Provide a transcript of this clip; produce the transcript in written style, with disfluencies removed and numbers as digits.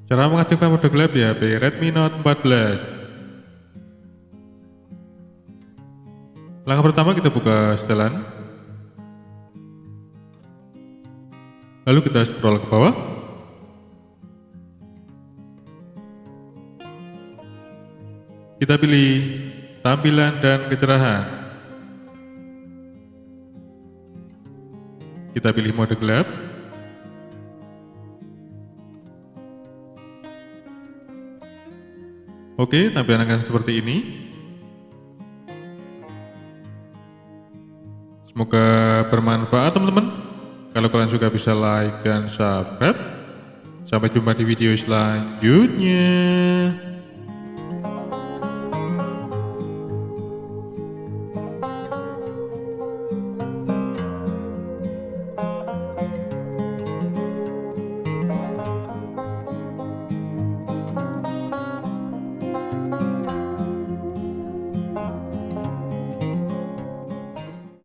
Cara mengaktifkan mode gelap di HP Redmi Note 14. Langkah pertama, kita buka setelan. Lalu kita scroll ke bawah. Kita pilih tampilan dan kecerahan. Kita pilih mode gelap. Oke, tampilan akan seperti ini. Semoga bermanfaat teman-teman. Kalau kalian suka bisa like dan subscribe. Sampai jumpa di video selanjutnya.